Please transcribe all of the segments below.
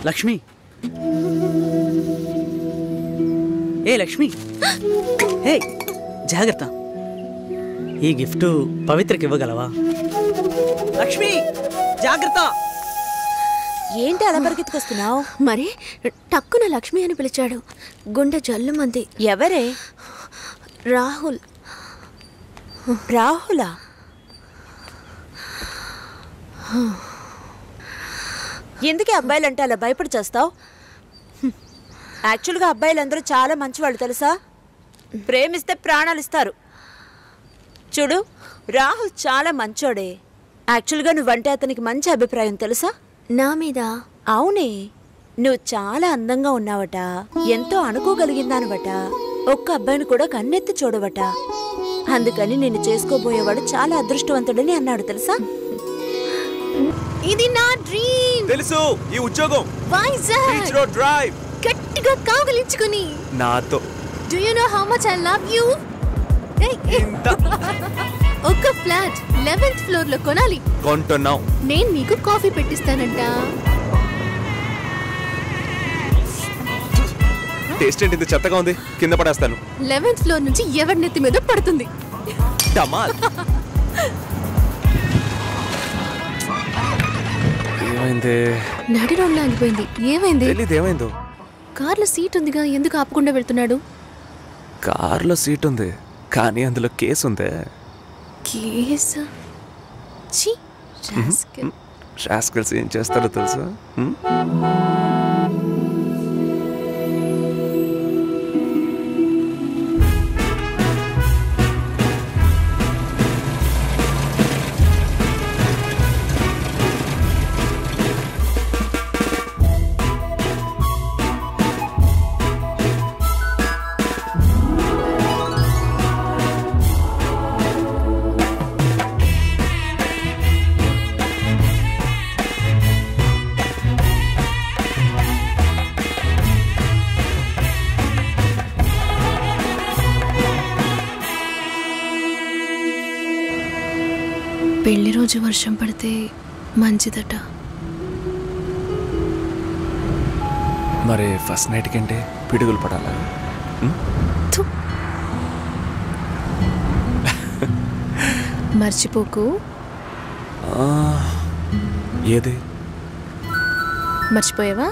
లక్ష్మి, ఏ లక్ష్మి, హే జాగ్రత్త. ఈ గిఫ్ట్ పవిత్రకి ఇవ్వగలవా? లక్ష్మి జాగ్రత్త. ఏంటి అలా పరిగెత్తుకొస్తున్నావు? మరి టక్కున లక్ష్మి అని పిలిచాడు. గుండె జల్లుమంది. ఎవరే? రాహుల్. రాహులా? ఎందుకే అబ్బాయిలంటే అలా భయపడి చేస్తావు? యాక్చువల్గా అబ్బాయిలందరూ చాలా మంచివాళ్ళు తెలుసా. ప్రేమిస్తే ప్రాణాలు ఇస్తారు. చూడు, రాహుల్ చాలా మంచోడే. యాక్చువల్గా నువ్వంటే అతనికి మంచి అభిప్రాయం తెలుసా? నా మీద? అవునే, నువ్వు చాలా అందంగా ఉన్నావట, ఎంతో అనుకోగలిగిందానవట, ఒక్క అబ్బాయిని కూడా కన్నెత్తి చూడవట. అందుకని నిన్ను చేసుకోబోయేవాడు చాలా అదృష్టవంతుడని అన్నాడు తెలుసా. ఇది నా డ్రీమ్. తెలుసు, ఈ ఉద్యోగం వైజాగ్ బీచ్ రోడ్ డ్రైవ్ గట్టిగా కావలించుకుని నాతో. Do you know how much I love you? ఒక ఫ్లాట్ 11th ఫ్లోర్ లో కొనాలి. కొంటున్నాం. నేను నీకు కాఫీ పెట్టిస్తానంట. టేస్ట్ ఏంటి ఇంత చెత్తగా ఉంది? కింద పడేస్తాను. 11th ఫ్లోర్ నుంచి ఎవరి నెత్తి మీద పడుతుంది. డమాల్. ఏమైంది? నడి రోడ్లో ఆగిపోయింది. ఏమైంది? తెలీదు ఏమైందో. కార్లో సీట్ ఉందిగా, ఎందుకు ఆపకుండా వెళ్తున్నాడు? కార్లో సీట్ ఉంది, కానీ అందులో కేసు ఉంది. కేసు? ఛీ, రాస్కెల్. రాస్కెల్స్ ఏం చేస్తారో తెలుసా? పెళ్లి రోజు వర్షం పడితే మంచిదట. మరి ఫస్ట్ నైట్ కంటే పిడుగులు పడాలా? మర్చిపోకు. ఏది? మర్చిపోయావా?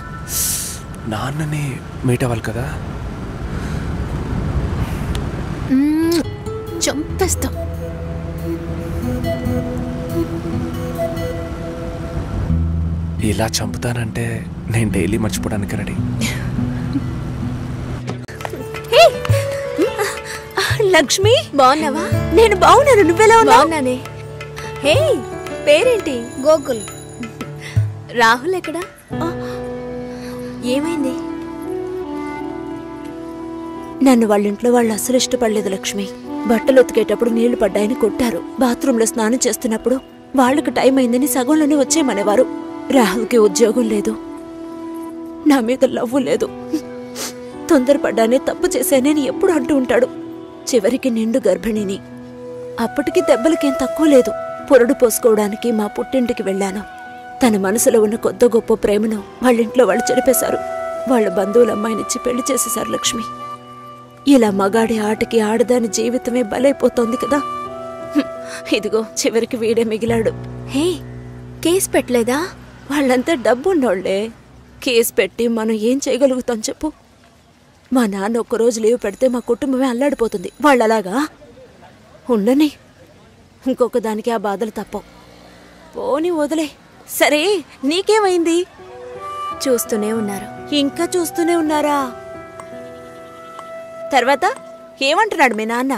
నాన్నని మీట్ అవ్వాలి కదా. చంపేస్తాం. ఇలా చంపుతానంటే నేను డైలీ మర్చిపోవడానికి రెడీ. లక్ష్మి, బాగున్నావా? నేను బాగున్నాను, నువ్వెలా ఉన్నావు? బాగున్నానే. హే, పేరేంటి? గోకుల్. రాహుల్ ఎక్కడా? ఏమైంది? నన్ను వాళ్ళింట్లో వాళ్ళు అసలు ఇష్టపడలేదు లక్ష్మి. బట్టలు ఉతికేటప్పుడు నీళ్లు పడ్డాయని కొట్టారు. బాత్రూంలో స్నానం చేస్తున్నప్పుడు వాళ్ళకి టైం అయిందని సగంలోనే వచ్చేయమనేవారు. రాహుల్కి ఉద్యోగం లేదు, నా మీద లవ్వు లేదు. తొందరపడ్డానే తప్పు చేశానని ఎప్పుడు అంటూ ఉంటాడు. చివరికి నిండు గర్భిణిని. అప్పటికి దెబ్బలకేం తక్కువ లేదు. పొరడు పోసుకోవడానికి మా పుట్టింటికి వెళ్ళాను. తన మనసులో ఉన్న కొద్ది గొప్ప ప్రేమను వాళ్ళింట్లో వాళ్ళు చెరిపేశారు. వాళ్ళ బంధువుల అమ్మాయినిచ్చి పెళ్లి చేసేశారు లక్ష్మి. ఇలా మగాడి ఆటకి ఆడదాని జీవితమే బలైపోతోంది కదా. ఇదిగో చివరికి వీడే మిగిలాడు. హే, కేసు పెట్టలేదా? వాళ్ళంతా డబ్బున్నోళ్లే. కేసు పెట్టి మనం ఏం చేయగలుగుతాం చెప్పు? మా నాన్న ఒక్కరోజు లీవ్ పెడితే మా కుటుంబమే అల్లాడిపోతుంది. వాళ్ళలాగా ఉండని. ఇంకొక దానికి ఆ బాధలు తప్పవు. పోని వదిలే. సరే, నీకేమైంది? చూస్తూనే ఉన్నారు. ఇంకా చూస్తూనే ఉన్నారా? తర్వాత ఏమంటున్నాడు మీ నాన్న?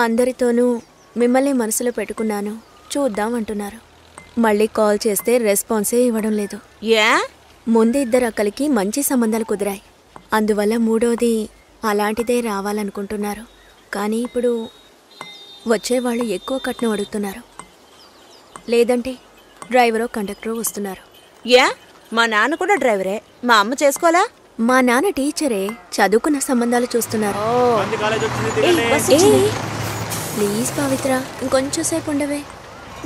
అందరితోనూ మిమ్మల్ని మనసులో పెట్టుకున్నాను, చూద్దాం అంటున్నారు. మళ్ళీ కాల్ చేస్తే రెస్పాన్సే ఇవ్వడం లేదు. ఏ? ముందు ఇద్దరు అక్కలకి మంచి సంబంధాలు కుదిరాయి. అందువల్ల మూడోది అలాంటిదే రావాలనుకుంటున్నారు. కానీ ఇప్పుడు వచ్చేవాళ్ళు ఎక్కువ కట్నం అడుగుతున్నారు. లేదంటే డ్రైవరో కండక్టరో వస్తున్నారు. ఏ? మా నాన్న కూడా డ్రైవరే. మా అమ్మ చేసుకోవాలా? మా నాన్న టీచరే, చదువుకున్న సంబంధాలు చూస్తున్నారు. ప్లీజ్ పవిత్ర, ఇంకొంచెం సేపు ఉండవే.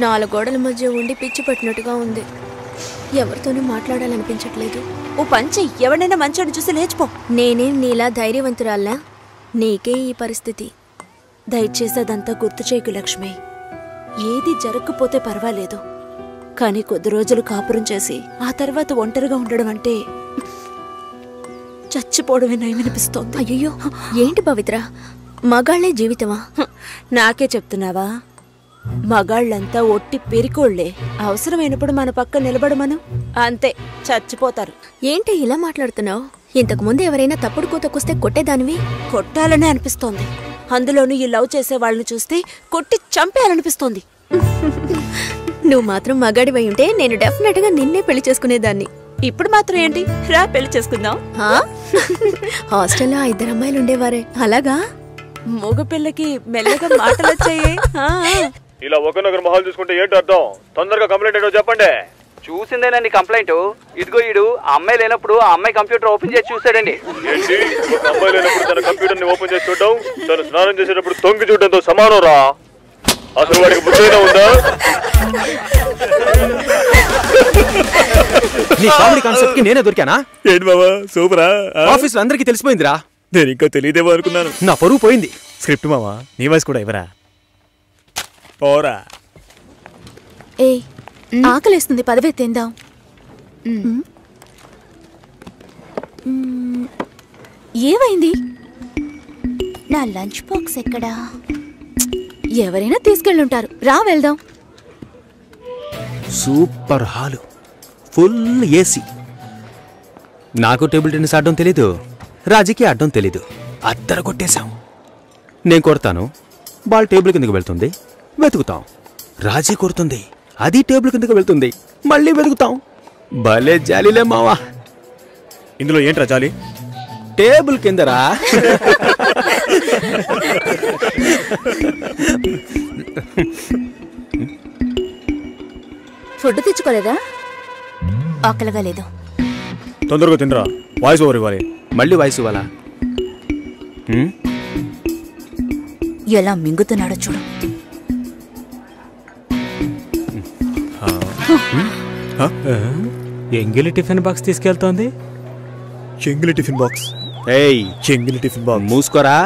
4 గోడల మధ్య ఉండి పిచ్చి పట్టినట్టుగా ఉంది. ఎవరితోనూ మాట్లాడాలనిపించట్లేదు. ఓ పంచి ఎవడైనా మంచోడు చూసి లేచిపో. నేనేం నీలా ధైర్యవంతురాల్లా? నీకే ఈ పరిస్థితి. దయచేసి అదంతా గుర్తు చేయకు లక్ష్మి. ఏది జరగకపోతే పర్వాలేదు, కానీ కొద్ది రోజులు కాపురం చేసి ఆ తర్వాత ఒంటరిగా ఉండడం అంటే చచ్చిపోవడమే నయమనిపిస్తోంది. అయ్యో, ఏంటి పవిత్ర, మగాళ్లే జీవితమా? నాకే చెప్తున్నావా? మగాళ్ళంతా ఒట్టి పెరికోళ్లే. అవసరమైనప్పుడు మన పక్క నిలబడమను, అంతే చచ్చిపోతారు. ఏంటి ఇలా మాట్లాడుతున్నావు? ఇంతకు ముందు ఎవరైనా తప్పుడు కూతకొస్తే కొట్టేదానివి. కొట్టాలనే అనిపిస్తోంది. అందులోనూ ఈ లవ్ చేసే వాళ్ళని చూస్తే కొట్టి చంపేయాలనిపిస్తోంది. నువ్వు మాత్రం మగాడివై ఉంటే నేను డెఫినెట్ గా నిన్నే పెళ్లి చేసుకునేదాన్ని. ఇప్పుడు మాత్రం ఏంటి, రా పెళ్లి చేసుకుందాం. హాస్టల్లో 2 అమ్మాయిలు ఉండేవారే, అలాగా? మగ పిల్లకి మెల్లగా మాటలు వచ్చాయి. ఇలా ఒకరినొకరు మొహాలు చూసుకుంటే ఏంటి అర్థం? తొందరగా కంప్లైంట్ ఏంటో చెప్పండి. చూసిందేనండి కంప్లైంట్. ఇదిగో ఈడు ఆ అమ్మాయి లేనప్పుడు ఆ అమ్మాయి కంప్యూటర్ ఓపెన్ చేసి చూసాడండి. ఏంటి, ఒక అమ్మాయి లేనప్పుడు తన కంప్యూటర్ ని ఓపెన్ చేసి చూడడం తను స్నానం చేసేటప్పుడు తొంగి చూడడంతో సమానం రా. అసలు వాడికి బుద్ధైనా ఉందా? నీ కామెడీ కాన్సెప్ట్ కి నేనే దొరికానా? ఏంటి బాబా సూపరా? ఆఫీస్ లో అందరికీ తెలిసిపోయిందిరా. నేను ఇంకా తెలియదేమో అనుకున్నాను. నా పరువు పోయింది. స్క్రిప్ట్ మావా, నీ వాయిస్ కూడా ఇవ్వరా? పోరా. ఏ ఆకలేస్తుంది, పదవే తిందాం. ఏమైంది? నా లంచ్ బాక్స్ ఎక్కడా? ఎవరైనా తీసుకెళ్ళుంటారు, రా వెళ్దాం. Super hall, full AC. నాకు టేబుల్ టెన్నిస్ ఆడడం తెలీదు, రాజీకి ఆడడం తెలీదు. అద్దర కొట్టేశాం. నేను కొడతాను, బాల్ టేబుల్ కిందకి వెళ్తుంది, వెతుకుతాం. రాజీ కొడుతుంది, అది టేబుల్ కిందకి వెళ్తుంది, మళ్ళీ వెతుకుతాం. భలే జాలీలే మావా. ఇందులో ఏంట్రా జాలి? టేబుల్ కిందరా. ఫుడ్ తెచ్చుకోలేదా? ఆకలిగా లేదు. తొందరగా తినరా, వాయిస్ ఓవర్ ఇవ్వాలి. మళ్ళీ వాయిస్ ఇవ్వాలా? ఎలా మింగుతున్నాడో చూడు. ఎంగిలి టిఫిన్ బాక్స్ తీసుకెళ్తోంది. చెంగిలి టిఫిన్ బాక్స్? ఏయ్, చెంగిలి టిఫిన్ బాక్స్. మూసుకోరా.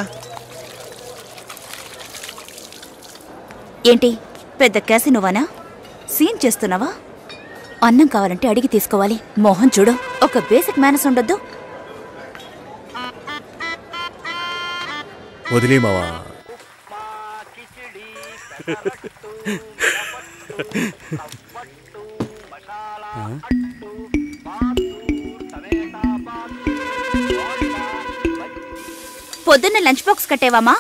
ఏంటి పెద్ద క్యాసినోవానా? సీన్ చేస్తున్నావా? అన్నం కావాలంటే అడిగి తీసుకోవాలి. మోహన్ చూడు, ఒక బేసిక్ మేనస్ ఉండొద్దు. వదిలే మావా. పొద్దున్న లంచ్ బాక్స్ కట్టేవామా?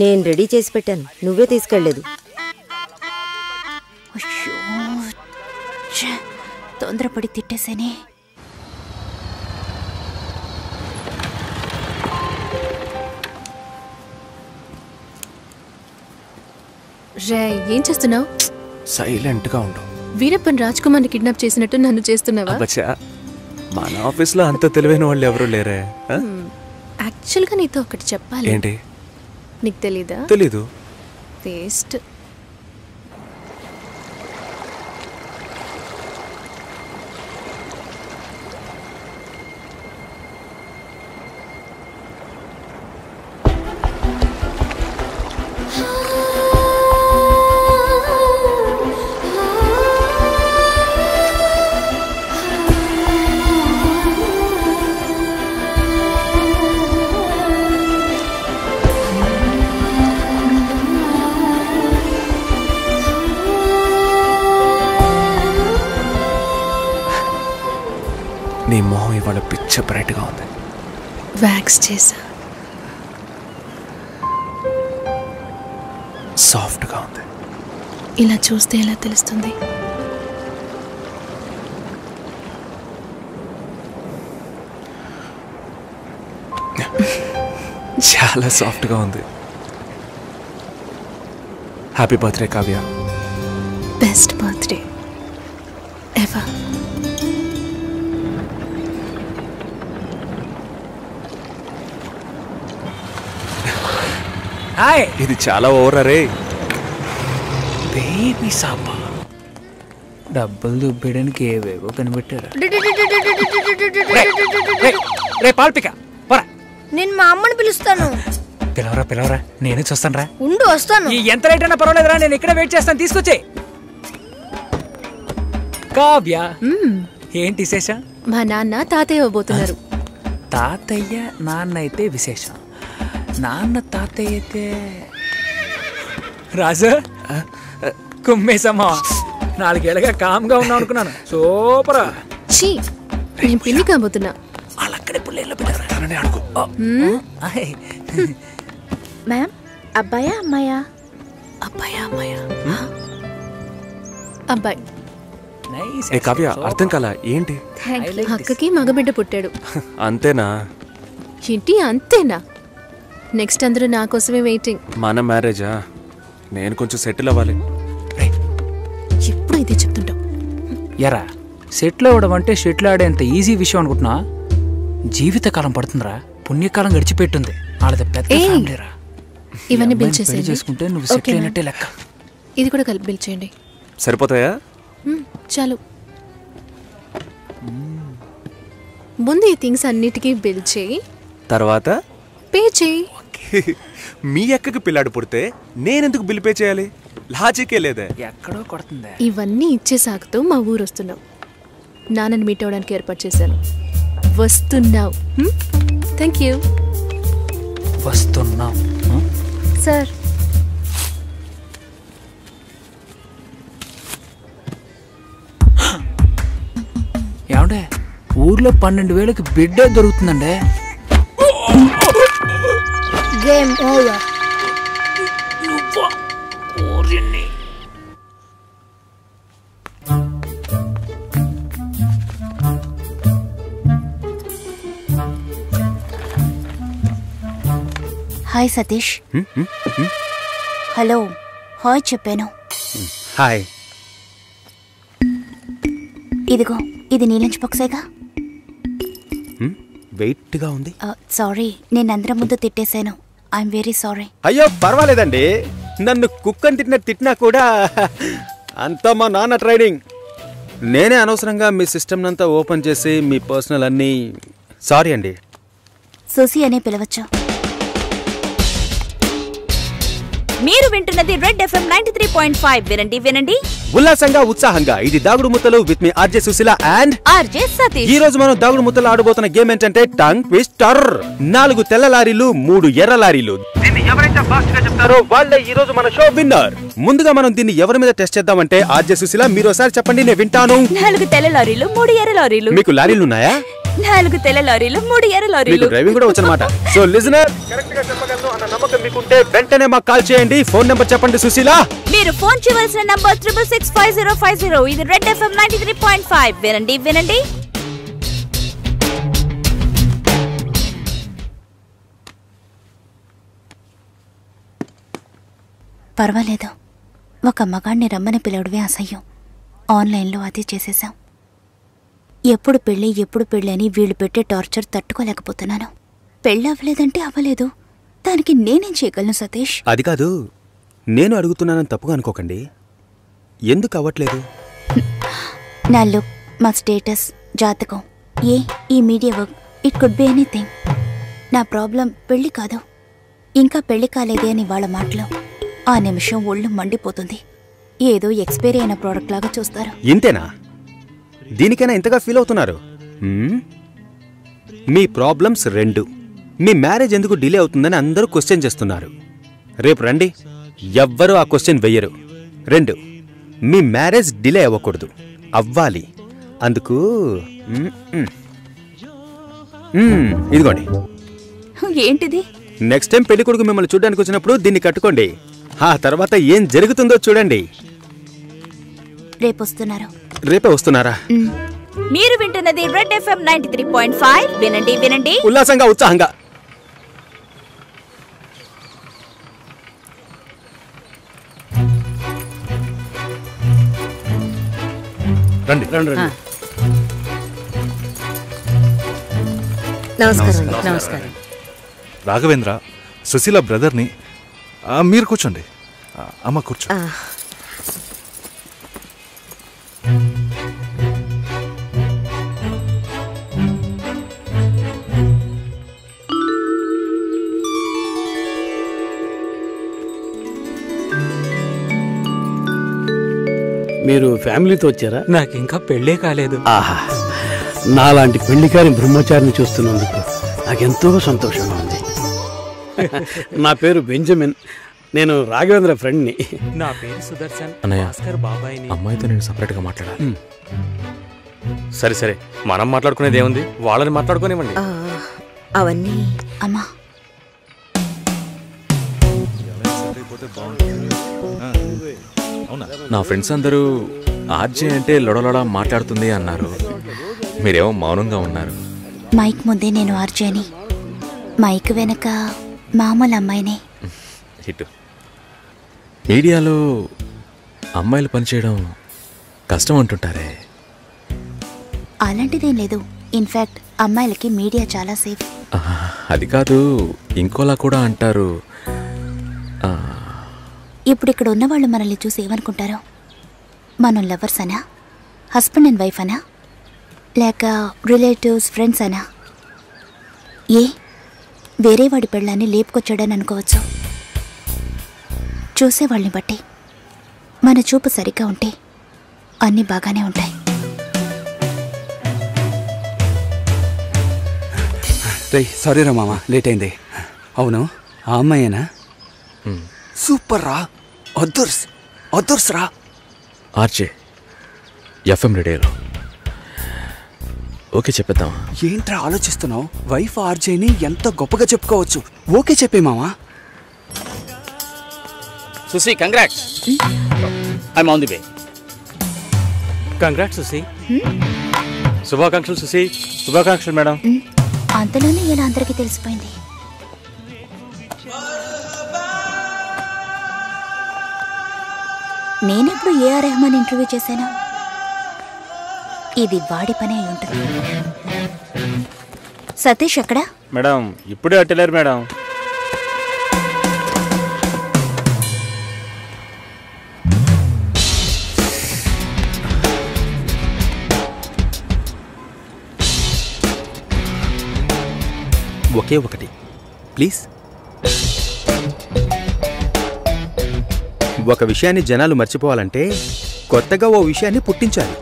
నేను రెడీ చేసి పెట్టాను, నువ్వే తీసుకెళ్లేదు. తొందరపడి తిట్టేసేనే. రే, ఏం చేస్తున్నావు? సైలెంట్ గా ఉండు. వీరప్పన్ రాజ్ కుమార్ని కిడ్నాప్ చేసినట్టు నన్ను చేస్తున్నావా? అబ్బచ్చా, మన ఆఫీస్ లో అంత తెలివైన వాళ్ళు ఎవరు లేరే. యాక్చువల్గా నీతో ఒకటి చెప్పాలి. ఏంటి? నీకు తెలీదా? తెలీదు. టేస్ట్ నీ మొహం ఇవాళ పిచ్చ బ్రైట్ గా ఉంది. వ్యాక్స్ చేసా. సాఫ్ట్ గా ఉంది. ఇలా చూస్తే ఎలా తెలుస్తుంది? చాలా సాఫ్ట్ గా ఉంది. Happy birthday Kavya. Best birthday ever. Hi. ఇది చాలా ఓవర్ రే. బేబీ సాపా. డబ్బులు దుబ్బేయడానికి ఏవేవో కనిపెట్టారు. రే పాల్పిక పోరా. నేను మా అమ్మని పిలుస్తాను. పిలవరా నేనే చూస్తాను రా. ఉండు వస్తాను. ఎంత రేట్ అయినా పర్వాలేదురా, నేను ఇక్కడ వెయిట్ చేస్తాను. తీసుకొచ్చే. కావ్య ఏంటి విశేషం? మా నాన్న తాతయ్య ఇవ్వబోతున్నారు. తాతయ్య నాన్న అయితే విశేషం, నాన్న తాతయ్య అయితే రాజు కుమ్మేసమ్మా. 4 ఏళ్ళగా కామ్గా ఉన్నావు అనుకున్నాను. సూపరా. చీ, నేను పిల్లి కాబోతున్నా. వాళ్ళక్కడే పుల్లేళ్ళు పెట్టారని అడుగు. మ్యామ్, అబ్బాయా అమ్మాయా? అబ్బాయి. ఏ కావ్య, అర్థం కాలా ఏంటి? అక్కకి మగబిడ్డ పుట్టాడు. అంతేనా? ఏంటి అంతేనా? నెక్స్ట్ అందరూ నా కోసమే వెయిటింగ్. మన మ్యారేజా? నేను కొంచెం సెటిల్ అవ్వాలి. ఎప్పుడు ఇదే చెప్తుంటావు. ఎరా సెటిల్ అవ్వడం అంటే షెటిల్ ఆడేంత ఈజీ విషయం అనుకుంటున్నా? జీవితకాలం పడుతుందిరా. పుణ్యకాలం గడిచిపెట్టుంది. వాళ్ళది పెద్ద ఫ్యామిలీరా. ఇవన్నీ బిల్ చేసేయండి. చేసుకుంటే నువ్వు సెటిల్ అయినట్టే లెక్క. ఇది కూడా కలిపి బిల్ చేయండి. సరిపోతాయా? చాలు. ముందు ఈ థింగ్స్ అన్నిటికీ బిల్ చేయి, తర్వాత పే చేయి. మీ అక్కకి పిల్లాడు పుడితే నేనెందుకు బిల్ పే చేయాలి? లాజికే లేదే. ఎక్కడో కొడుతుంది. ఇవన్నీ ఇచ్చే సాగుతూ మా ఊరు వస్తున్నావు. నాన్నని మీట్ అవడానికి ఏర్పాటు చేశాను. వస్తున్నావు. Thank you. వస్తున్నావు సార్. ఏమంటే ఊర్లో 12,000కి బిడ్డే దొరుకుతుందండి. Game over. Hi Satish. Hello hi చెప్పాను. హాయ్. ఇదిగో ఇది నీ లంచ్ బాక్సేగా. వెయిట్గా ఉంది. సారీ, నేను అందరం ముందు తిట్టేశాను. I'm very sorry. అయ్యో పర్వాలేదండి. నన్ను కుక్కని తిట్టినా కూడా అంతా మా నాన్న ట్రైనింగ్. నేనే అనవసరంగా మీ సిస్టమ్ అంతా ఓపెన్ చేసి మీ పర్సనల్ అన్నీ. సారీ అండి. సుసి అనే పిలవచ్చు. మీరు వింటున్నది రెడ్ ఎఫ్ఎం 93.5. వినండి ఉల్లాసంగా ఉత్సాహంగా. ఇది దాగుడు ముత్తలు విత్ మీ RJ Sushila and RJ Satish. ఈ రోజు మనం దాగుడు ముత్తలు ఆడబోతున్న గేమ్ ఏంటంటే టంగ్ ట్విస్టర్. 4 తెల్ల లారీలు 3 ఎర్ర లారీలు. దీన్ని ఎవరైతే ఫాస్ట్ గా చెప్తారో వాళ్ళే ఈ రోజు మన షో విన్నర్. ముందుగా మనం దీన్ని ఎవరి మీద టెస్ట్ చేద్దామంటే ఆర్జే సుశీల మీరు ఒకసారి చెప్పండి, నేను వింటాను. 4 తెల్ల లారీలు 3 ఎర్ర లారీలు. మీకు లారీలు ఉన్నాయా? 4 తెల్ల లారీలు 3 ఎర్ర లారీలు. మీకు డ్రైవింగ్ కూడా వచ్చనమాట. సో లిజనర్, కరెక్ట్ గా చెప్పగలను అన్న నమ్మకం మీకుంటే వెంటనే మాకు కాల్ చేయండి. ఫోన్ నెంబర్ చెప్పండి సుశీల. మీరు ఫోన్ చేయవలసిన నంబర్ 6665050. ఇది రెడ్ ఎఫ్ఎం 93.5. వినండి. పర్వాలేదు, ఒక మగాడిని రమ్మని పిలవడమే అసహ్యం. ఆన్లైన్లో అది చేసేసాం. ఎప్పుడు పెళ్ళి అని వీళ్ళు పెట్టే టార్చర్ తట్టుకోలేకపోతున్నాను. పెళ్ళి అవ్వలేదంటే అవ్వలేదు, దానికి నేనేం చేయగలను సతీష్? అది కాదు, నేను అడుగుతున్నానని తప్పుగా అనుకోకండి. ఎందుకు అవ్వట్లేదు? నా లుక్, మా స్టేటస్, జాతకం, ఈ media work, it could be anything. నా ప్రాబ్లం పెళ్లి కాదు, ఇంకా పెళ్లి కాలేదే అని వాళ్ళ మాటలు. ఆ నిమిషం ఒళ్ళు మండిపోతుంది. ఏదో ఎక్స్పైరీ అయిన ప్రోడక్ట్ లాగా చూస్తారు. ఇంతేనా? దీనికైనా ఇంతగా ఫీల్ అవుతున్నారు? మీ ప్రాబ్లమ్స్ 2. మీ మ్యారేజ్ ఎందుకు డిలే అవుతుందని అందరూ క్వశ్చన్ చేస్తున్నారు. రేపు రండి, ఎవ్వరూ ఆ క్వశ్చన్ వెయ్యరు. 2, మీ మ్యారేజ్ డిలే అవ్వకూడదు, అవ్వాలి. అందుకు ఇదిగోండి. ఏంటిది? నెక్స్ట్ టైం పెళ్లి కొడుకు మిమ్మల్ని చూడడానికి వచ్చినప్పుడు దీన్ని కట్టుకోండి. ఆ తర్వాత ఏం జరుగుతుందో చూడండి. రేపే వస్తున్నారా? మీరు వింటున్నది రెడ్ ఎఫ్ఎం 93.5. వినండి ఉల్లాసంగా ఉత్సాహంగా. రండి. నమస్కారం. రాఘవేంద్ర, సుశీల బ్రదర్ని. మీరు కూర్చోండి. అమ్మ కూర్చో. మీరు ఫ్యామిలీతో వచ్చారా? నాకు ఇంకా పెళ్ళే కాలేదు. ఆహా, నాలాంటి పెళ్లికారి బ్రహ్మచారిని చూస్తున్నందుకు నాకెంతో సంతోషంగా ఉంది. నా పేరు బెంజమిన్, నేను రాఘవేంద్ర ఫ్రెండ్ని. నా పేరు సుదర్శన్, అన్నయ్య, భాస్కర్ బాబాయ్ని. అమ్మాయితో నేను సపరేట్గా మాట్లాడాలి. సరే సరే, మనం మాట్లాడుకునేది ఏముంది, వాళ్ళని మాట్లాడుకోనివ్వండి. అవన్నీ అమ్మా నా ఫ్రెండ్స్ అందరూ ఆర్జే అంటే లొడలొడ మాట్లాడుతుంది అన్నారు. మీరేమో మౌనంగా ఉన్నారు. మైక్ ముందే నేను ఆర్జేని, మైక్ వెనక మామూలు అమ్మాయినే. హిట్. మీడియాలో అమ్మాయిలు పనిచేయడం కష్టం అంటుంటారే? అలాంటిదేం లేదు. ఇన్ఫ్యాక్ట్ అమ్మాయిలకి మీడియా చాలా సేఫ్. అది కాదు, ఇంకోలా కూడా అంటారు. ఇప్పుడు ఇక్కడ ఉన్నవాళ్ళు మనల్ని చూసి ఏమనుకుంటారో? మనం లవర్స్ అనా, హస్బెండ్ అండ్ వైఫ్ అనా, లేక రిలేటివ్స్, ఫ్రెండ్స్ అనా? వేరే వాడి పెళ్ళాన్ని లేపుకొచ్చాడని అనుకోవచ్చు. చూసేవాళ్ళని బట్టి మన చూపు సరిగ్గా ఉంటే అన్నీ బాగానే ఉంటాయి. సారీ రా మామ, లేట్ అయింది. అవును, ఆ అమ్మాయేనా? సూపర్ రా, అదర్స్ రా. ఆర్జే ఎఫ్ఎం రేడియోలో. ఓకే చెప్పేద్దాం. ఏంట్రా ఆలోచిస్తున్నావు? వైఫ్ ఆర్జేని ఎంత గొప్పగా చెప్పుకోవచ్చు. ఓకే చెప్పే మామా. Susi, congrats. I'm on the way. Congrats Susi. శుభాకాంక్షలు సుసి. శుభాకాంక్షలు మేడం. అంతలోనే ఇలా అందరికీ తెలిసిపోయింది. నేనెప్పుడు ఏఆర్ రెహమాన్ ఇంటర్వ్యూ చేశాను? ఇది వాడి పని అయి ఉంటుంది. సతీష్ ఎక్కడా? మేడం ఇప్పుడే అట్టలేరు మేడం. ఒకే ఒకటి ప్లీజ్. ఒక విషయాన్ని జనాలు మర్చిపోవాలంటే కొత్తగా ఓ విషయాన్ని పుట్టించాలి.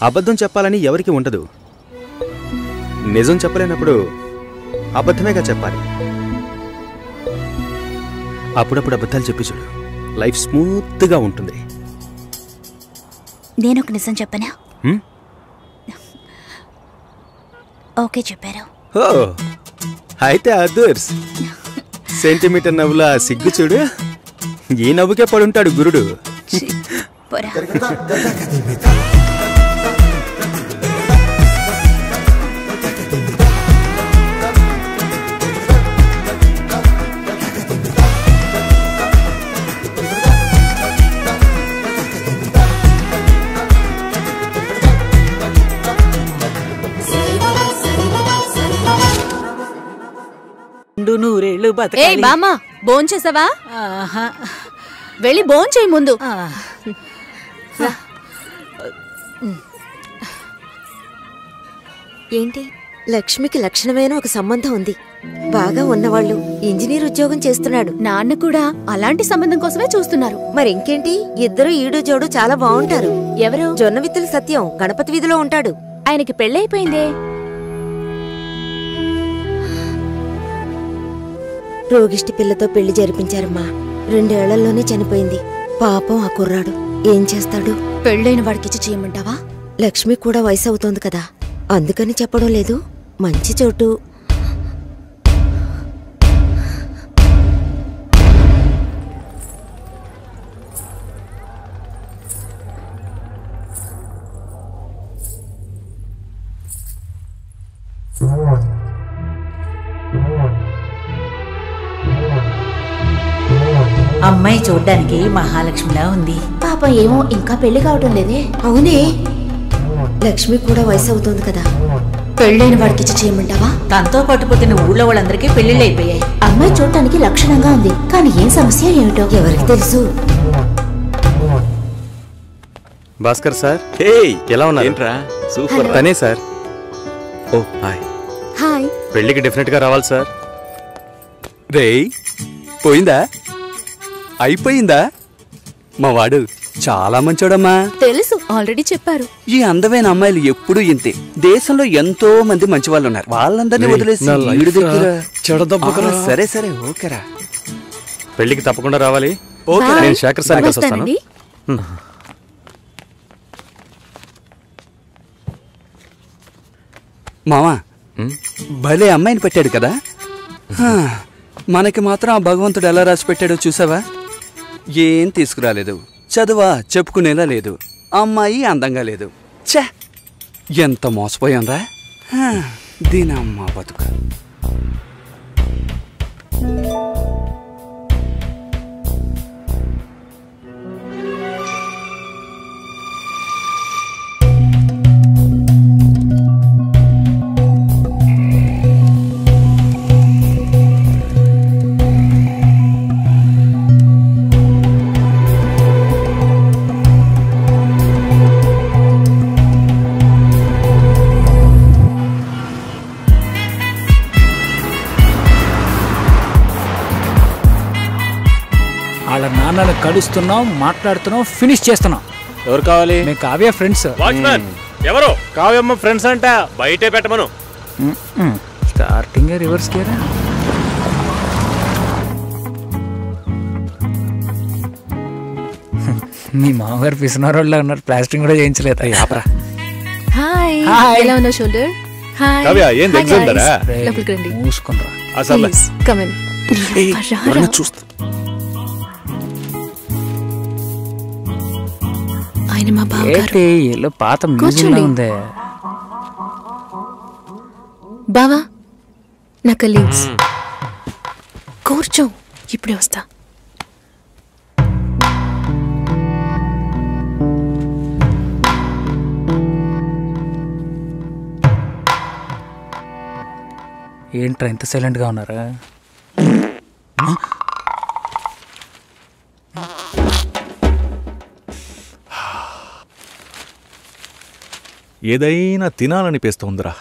అబద్ధం చెప్పాలని ఎవరికి ఉండదు. నిజం చెప్పలేనప్పుడు అబద్ధమేగా చెప్పాలి. అప్పుడప్పుడు అబద్ధాలు చెప్పి చూడు, లైఫ్ స్మూత్గా ఉంటుంది. నేనొక నిజం చెప్పనా? ఓకే చెప్పారు. అయితే అదర్స్. సెంటీమీటర్ నవ్వులా సిగ్గు చూడు, ఈ నవ్వుకే పడుంటాడు గురుడు. నూరేళ్ళు ఏయ్ బామ్మ, భోంచేసావా? వెళ్ళి భోంచేయి ముందు. ఏంటి? లక్ష్మికి లక్షణమైన ఒక సంబంధం ఉంది. బాగా ఉన్నవాళ్ళు. ఇంజనీర్ ఉద్యోగం చేస్తున్నాడు. నాన్న కూడా అలాంటి సంబంధం కోసమే చూస్తున్నారు. మరి ఇంకేంటి, ఇద్దరు ఈడు జోడు చాలా బాగుంటారు. ఎవరు? జొన్నవిత్తుల సత్యం గణపతి వీధిలో ఉంటాడు. ఆయనకి పెళ్ళైపోయిందే. రోగిష్టి పిల్లతో పెళ్లి జరిపించారమ్మా. 2 ఏళ్లలోనే చనిపోయింది. పాపం ఆ కుర్రాడు. ఏం చేస్తాడు? పెళ్ళైన వాడికిచ్చి చేయమంటావా? లక్ష్మి కూడా వయసు అవుతోంది కదా, అందుకని చెప్పడం లేదు. మంచి చోటు. అమ్మాయి చూడ్డానికి మహాలక్ష్మిలా ఉంది. పాపం ఏమో ఇంకా పెళ్లి కావటం లేదే. అవునే, లక్ష్మి కూడా వయసు అవుతోంది కదా. పెళ్ళైన వాడికిచ్చి చేయమంటావా? తనతో పట్టుపోతున్న ఊళ్ళో వాళ్ళందరికీ పెళ్లిళ్ళు అయిపోయాయి. అమ్మాయి చూడటానికి లక్షణంగా ఉంది, కానీ ఏం సమస్య ఏమిటో ఎవరికి తెలుసు. భాస్కర్ సార్, ఎలా ఉన్నారు? ఏంట్రా సూపర్. తనే సార్. ఓ హాయ్. హాయ్. పెళ్ళికి డెఫినెట్ గా రావాలి సార్. రేయ్ పోయిందా అయిపోయిందా మా వాడు చాలా మంచోడమ్మా. తెలుసు, ఆల్రెడీ చెప్పారు. ఈ అందమైన అమ్మాయిలు ఎప్పుడూ ఇంతే. దేశంలో ఎంతో మంది మంచి వాళ్ళు ఉన్నారు. వాళ్ళందరినీ వదిలేసి వీడి దగ్గర చెడదబ్బుకురా. సరే సరే ఓకేరా. పెళ్లికి తప్పకుండా రావాలి. ఓకే నేను శేఖర్ సార్ కలిసి వస్తాను. మావా భలే అమ్మాయిని పెట్టాడు కదా. మనకి మాత్రం ఆ భగవంతుడు ఎలా రాసి పెట్టాడో చూసావా? ఏం తీసుకురాలేదు. చదువా చెప్పుకునేలా లేదు. అమ్మాయి అందంగా లేదు. ఛే ఎంత మోసపోయాం రా. దీనమ్మ బతుకు. వాళ్ళ నాన్నలు కలుస్తున్నాం, మాట్లాడుతున్నాం, ఫినిష్ చేస్తున్నాం. ఎవరు కావాలి? మేము కావ్య ఫ్రెండ్స్. వాచ్మ్యాన్ ఎవరు? కావ్యమ్మ ఫ్రెండ్స్ అంట. బయటే పెట్టమను. స్టార్టింగ్ రివర్స్ గేరా. మీ మామగారు పిసినారోళ్ళ ఉన్నారు. ప్లాస్టింగ్ కూడా చేయించలేదు. హాయ్, ఎలా ఉన్నావు షోల్డర్? హాయ్ కావ్య ఏం దగ్గర లోపలికి రండి. మూసుకుంటారా? Come in. చూస్తా. ఆయన మా బావగారు. ఏలో పాత మ్యూజియం ఉందే. బావా నా కలీగ్స్. కూర్చో, ఇప్పుడే వస్తా. ఏంట్రా ఇంత సైలెంట్ గా ఉన్నారా? ఏదైనా తినాలనిపిస్తోందిరా.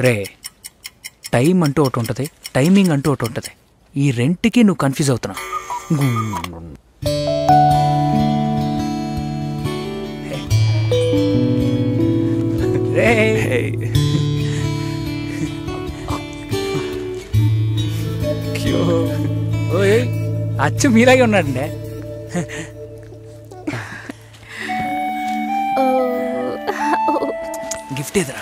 రే, టైం అంటూ ఒకటి ఉంటుంది, టైమింగ్ అంటూ ఒకటి ఉంటుంది. ఈ రెంట్కి నువ్వు కన్ఫ్యూజ్ అవుతున్నావు. అచ్చు మీలాగే ఉన్నాడండి. గిఫ్ట్ ఏదిరా?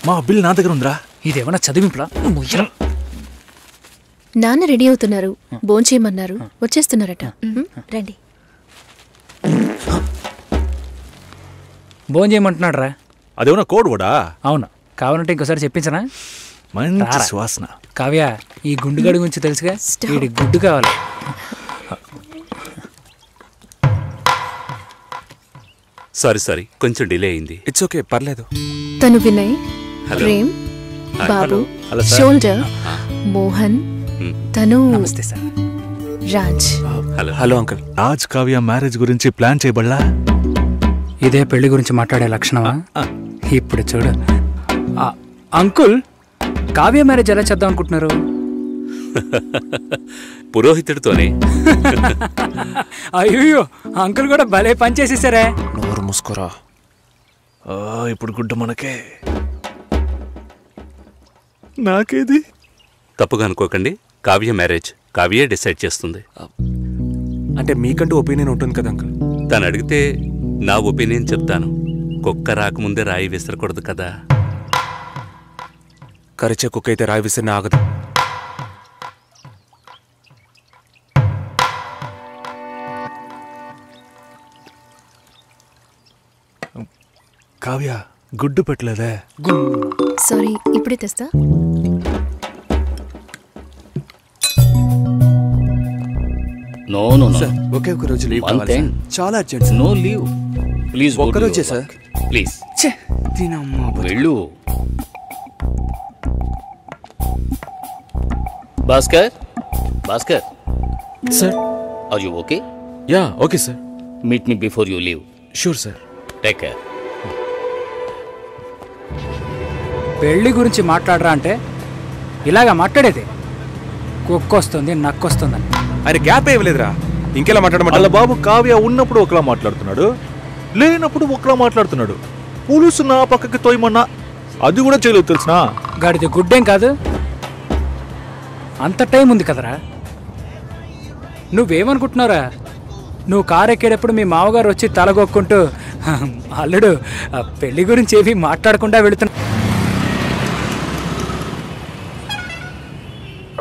మా బిల్ నా దగ్గర ఉందిరా. ఇదేమన్నా చదివింపులా? నాన్న రెడీ అవుతున్నారు, భోంచేయమన్నారు, వచ్చేస్తున్నారట. రండి. భోంచేయమంటున్నాడు రా. అదేమన్నా కోడ్ కూడా? అవును. కావాలంటే ఇంకోసారి చెప్పించనా? మంచి శ్వాసన. కావ్య, ఈ గుండుగడి గురించి తెలుసుగా, వీడి గుడ్డు కావాలి. సారీ కొంచెం డిలే అయింది. ఇట్స్ ఓకే, పర్లేదు. తను వినయ్, ప్రేమ్, బాబు, షోల్డర్, మోహన్, తను నమస్తే sir, Raj. Hello uncle. Raj Kavya marriage గురించి ప్లాన్ చేయబడలా? ఇదే పెళ్లి గురించి మాట్లాడే లక్షణమా? ఇప్పుడు చూడు. అంకుల్, కావ్య మ్యారేజ్ ఎలా చేద్దాం అనుకుంటున్నారు? పురోహితుడితోనే. అయ్యో, అంకుల్ కూడా భలే పని చేసేసారే. నోరు మూసుకోరా. ఇప్పుడు గుడ్డ మనకే. నాకేది? తప్పుగా అనుకోకండి, కావ్య మ్యారేజ్ కావ్యే డిసైడ్ చేస్తుంది. అంటే మీకంటూ ఒపీనియన్ ఉంటుంది కదా అంకుల్? తను అడిగితే నా ఒపీనియన్ చెప్తాను. కుక్క రాకముందే రాయి విసరకూడదు కదా. కరిచే కుక్క అయితే రాయి విసిరిన ఆగదు. కావ్య గుడ్డు పెట్టలేదే. సారీ, ఇప్పుడే తెస్తా. No no no. ఒకే ఒక రోజు లీవ్ కావాలి. చాలా అర్జెంట్. No leave please. ఒక్క రోజే సార్. ప్లీజ్ వెళ్ళు. Bhaskar, Bhaskar sir. Are you okay? Yeah okay sir. Meet me before you leave. Sure sir. Take care. పెళ్లి గురించి మాట్లాడరా అంటే ఇలాగా మాట్లాడేది? కుక్కొస్తుంది నక్కొస్తుందని. ఆయన గ్యాప్ ఇవ్వలేదురా, ఇంకెలా మాట్లాడమంట? వాళ్ళ బాబు కావ్య ఉన్నప్పుడు ఒకలా మాట్లాడుతున్నాడు, లేనప్పుడు ఒకలా మాట్లాడుతున్నాడు. పులుసు నా పక్కకి తోయమన్నా అది కూడా చేయలేదు తెలుసునా? గాడిది గుడ్డేం కాదు, అంత టైం ఉంది కదరా. నువ్వేమనుకుంటున్నారా? నువ్వు కారు ఎక్కేటప్పుడు మీ మామగారు వచ్చి తలగొక్కుంటూ అల్లుడు పెళ్లి గురించి ఏమీ మాట్లాడకుండా వెళుతున్నా.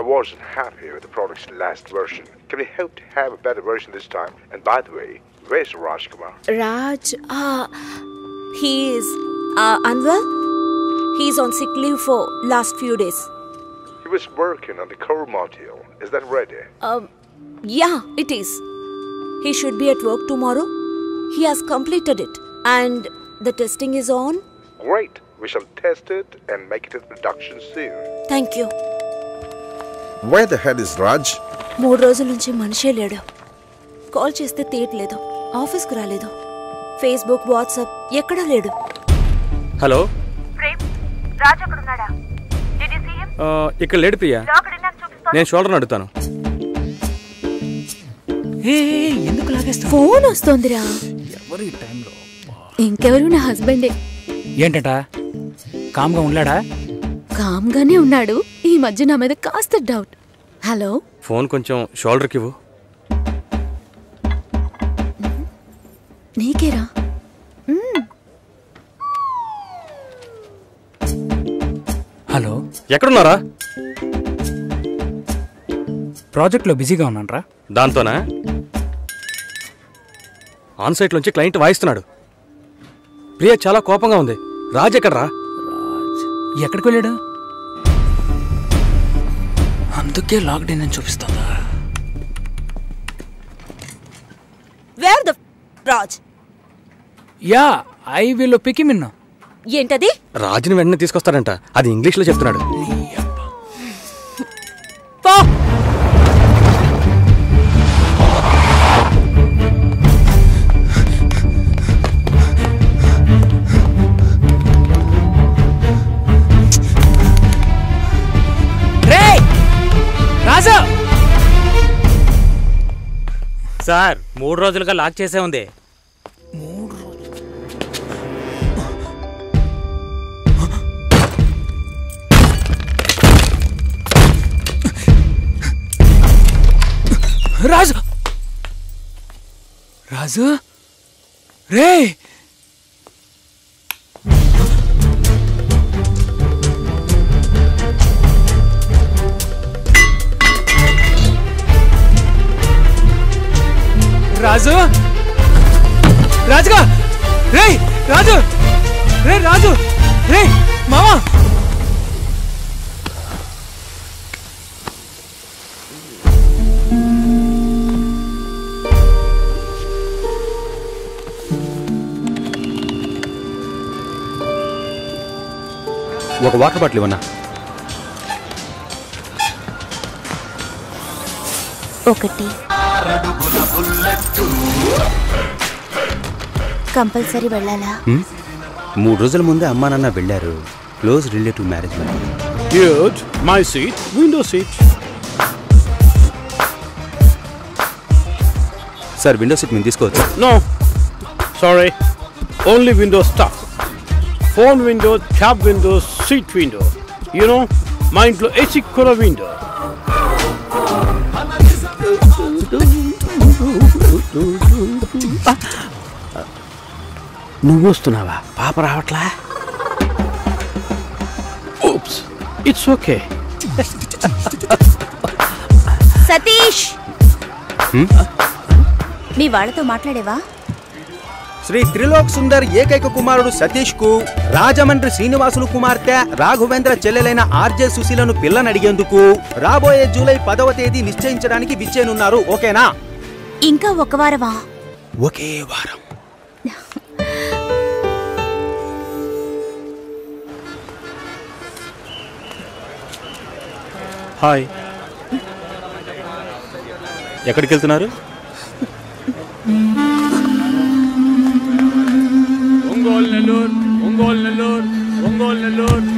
I wasn't happy with the product's last version. Can we hope to have a better version this time? And by the way, where's Rajkumar? Raj, he is unwell. He's on sick leave for last few days. He was working on the core module. Is that ready? Yeah, it is. He should be at work tomorrow. He has completed it and the testing is on. Great. We shall test it and make it in production soon. Thank you. Where the hell is Raj? 3 రోజుల నుంచి మనిషే లేడు. Call చేస్తే తీయట్లేదు, ఆఫీస్కి రాలేదు, Facebook WhatsApp ఎక్కడా లేడు. హలో, రాజ్ అక్కడున్నాడా? Did you see him? ఇక్కడ లేడు ప్రియా, నేను షోల్డర్ అడుగుతాను. ఎందుకు లాగేస్తా? ఫోన్ వస్తోందిరా. ఎవరు ఈ టైంలో? ఇంకెవరు, నా హస్బెండే. ఏంటట కామ్గా ఉన్నాడా? కామ్గానే ఉన్నాడు. ఈ మధ్య నా మీద కాస్త డౌట్. హలో, ఫోన్ కొంచెం షోల్డర్కి ఇవ్వు. నీకేరా? హలో, ఎక్కడున్నారా? ప్రాజెక్ట్లో బిజీగా ఉన్నానరా. దాంతోనా? ఆన్ సైట్ నుంచి క్లయింట్ వాయిస్తున్నాడు. ప్రియా చాలా కోపంగా ఉంది. రాజ్ ఎక్కడరా? ఎక్కడికి వెళ్ళాడు? అందుకే లాక్డౌన్ అని చూపిస్తుందా? Where the Raj? Yeah, I will pick him in. ఏంటది? రాజుని వెంటనే తీసుకొస్తాడంట. అది ఇంగ్లీష్లో చెప్తున్నాడు. రాజు సార్ 3 రోజులుగా లాక్ చేసే ఉంది. రాజు రాజు రే, రాజు రాజుగా రే, రాజు రే, రాజు రే మామా. ఒక వాటర్ బాటిల్ ఇవ్వన్నా. ఒకటి కంపల్సరీ వెళ్ళాలా? 3 రోజుల ముందే అమ్మా నాన్న వెళ్ళారు. Close relative marriage. Good. My seat. Window seat. Sir, window seat మేము తీసుకోవచ్చు? No. Sorry. Only window stuff. Phone window, cab window, seat window. You know, మా ఇంట్లో ఏసీ కూడా window. నువ్వు వస్తున్నావా? పాప రావట్లా? Oops. It's okay. సతీష్, మీ వాళ్ళతో మాట్లాడేవా? శ్రీ త్రిలోక్ సుందర్ ఏకైక కుమారుడు సతీష్ కు రాజమండ్రి శ్రీనివాసులు కుమార్తె రాఘవేంద్ర చెల్లెలైన ఆర్జే సుశీలను పిల్లని అడిగేందుకు రాబోయే జూలై 10వ తేదీ నిశ్చయించడానికి విచ్చేనున్నారు. ఓకేనా? ఇంకా ఒక వారమా? ఒకే వారం. హాయ్, ఎక్కడికి వెళ్తున్నారు? ఒంగోలు నెల్లూరు, ఒంగోలు నెల్లూరు, ఒంగోలు నెల్లూరు.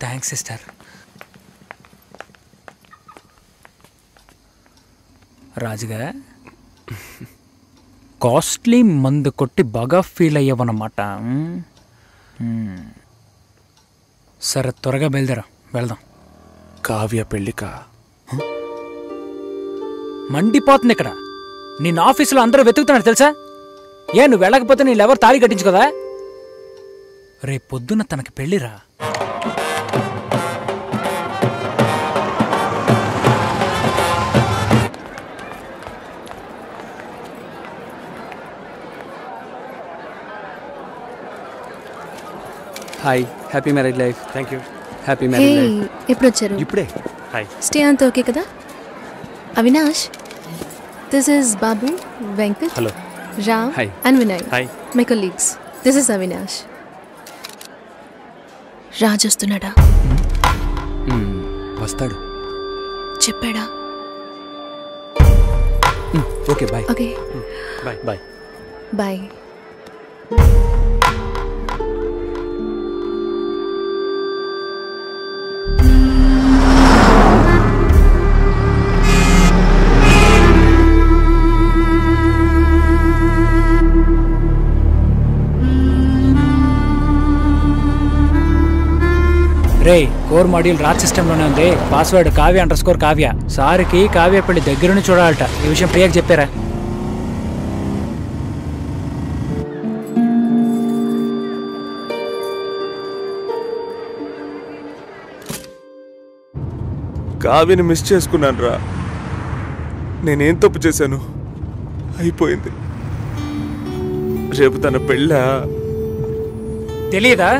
Thanks sister. రాజుగా కాస్ట్లీ మందు కొట్టి బాగా ఫీల్ అయ్యావన్నమాట. సరే త్వరగా బయలుదేరా, వెళ్దాం. కావ్య పెళ్ళికా? మండిపోతుంది ఇక్కడ. నిన్న ఆఫీసులో అందరూ వెతుకుతున్నారు తెలుసా? ఏ నువ్వు వెళ్ళకపోతే నీళ్ళెవరు తాళి కట్టించుకోదా? రేపు పొద్దున్న తనకి పెళ్ళిరా. Hi, happy marriage life. Thank you. Happy marriage life. ఎప్పుడు వచ్చారు? ఇప్పుడే. హాయ్. స్టే అంతా ఓకే కదా? Avinash, this is Babu, Venkat, hello, Ram hi and Vinay, hi. My colleagues. This is Avinash. Raj వస్తున్నాడా? వస్తాడు. చెప్పాడా? Okay bye. Okay bye bye bye. రే, కోర్ మాడ్యూల్ రాజ్ సిస్టంలోనే ఉంది. పాస్వర్డ్ కావ్య__ కావ్య. సార్కి కావ్య పెళ్లి దగ్గరుండి చూడాలట. ఈ విషయం ప్రియాకి చెప్పారా? కావ్యని మిస్ చేసుకున్నాను రా. నేనేం తప్పు చేశాను? అయిపోయింది. రేపు తన పెళ్ళా? తెలియదా?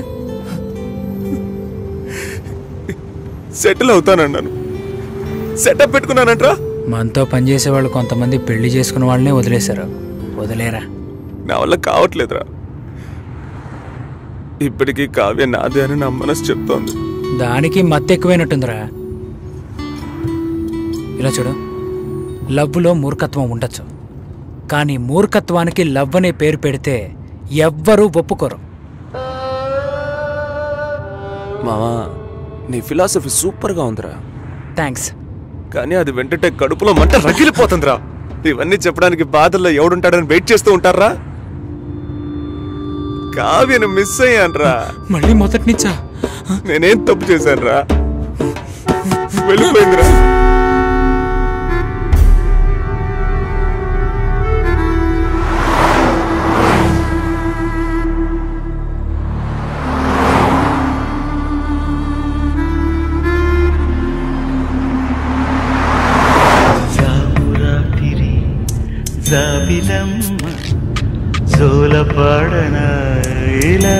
సెటిల్ అవుతానన్నాను, సెటప్ పెట్టుకున్నానంట్రా. మనతో పనిచేసే వాళ్ళు కొంతమంది పెళ్లి చేసుకున్న వాళ్ళనే వదిలేశారు. వదిలేరా? నా వల్ల కావట్లేదురా. ఇప్పటికీ కావ్య నాదే అని నా మనసు చెప్తోంది. దానికి మత్తు ఎక్కువైనట్టుందిరా. ఇలా చూడు, లవ్లో మూర్ఖత్వం ఉండొచ్చు, కానీ మూర్ఖత్వానికి లవ్ అనే పేరు పెడితే ఎవ్వరూ ఒప్పుకోరు. మావా, నీ ఫిలాసఫీ సూపర్గా ఉందిరా. థ్యాంక్స్. కానీ అది వెంటనే కడుపులో మంట రగిలిపోతుందిరా. ఇవన్నీ చెప్పడానికి బాధల్లో ఎవడుంటాడని వెయిట్ చేస్తూ ఉంటారా? కావ్యను మిస్ అయ్యాన్రా. మళ్ళీ మొదటి నుంచా? నేనేం తప్పు చేశానురా? వెళ్ళిపోయిందిరా. జాబిలమ్మ జోలపాడన ఇలా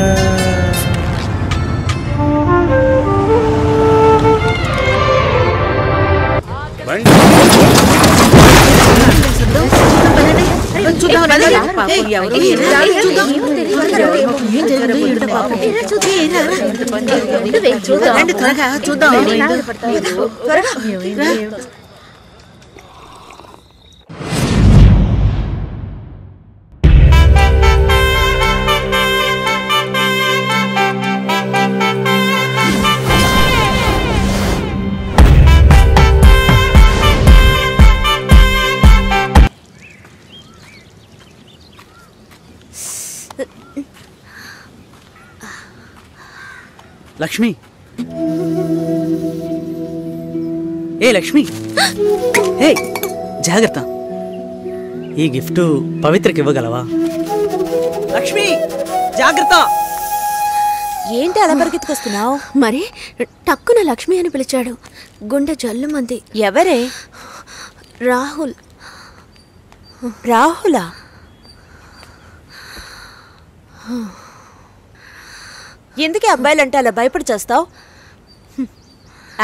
లక్ష్మి, ఏ లక్ష్మి, ఏ జాగ్రత్త. ఈ గిఫ్ట్ పవిత్రకి ఇవ్వగలవా? లక్ష్మి జాగ్రత్త. ఏంటి అలా పరిగెత్తుకొస్తున్నావు? మరి టక్కున లక్ష్మి అని పిలిచాడు. గుండె జల్లుమంది. ఎవరే? రాహుల్. రాహులా? ఎందుకే అబ్బాయిలంటే అలా భయపడి చేస్తావు?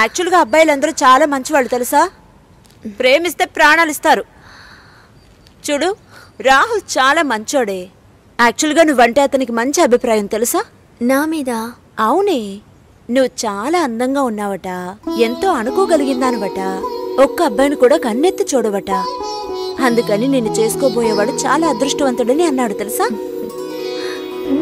యాక్చువల్గా అబ్బాయిలందరూ చాలా మంచివాళ్ళు తెలుసా. ప్రేమిస్తే ప్రాణాలు ఇస్తారు. చూడు, రాహుల్ చాలా మంచోడే. యాక్చువల్గా నువ్వంటే అతనికి మంచి అభిప్రాయం తెలుసా. నా మీద? అవునే, నువ్వు చాలా అందంగా ఉన్నావట, ఎంతో అనుకోగలిగిందానవట, ఒక్క అబ్బాయిని కూడా కన్నెత్తి చూడవట. అందుకని నిన్ను చేసుకోబోయేవాడు చాలా అదృష్టవంతుడని అన్నాడు తెలుసా.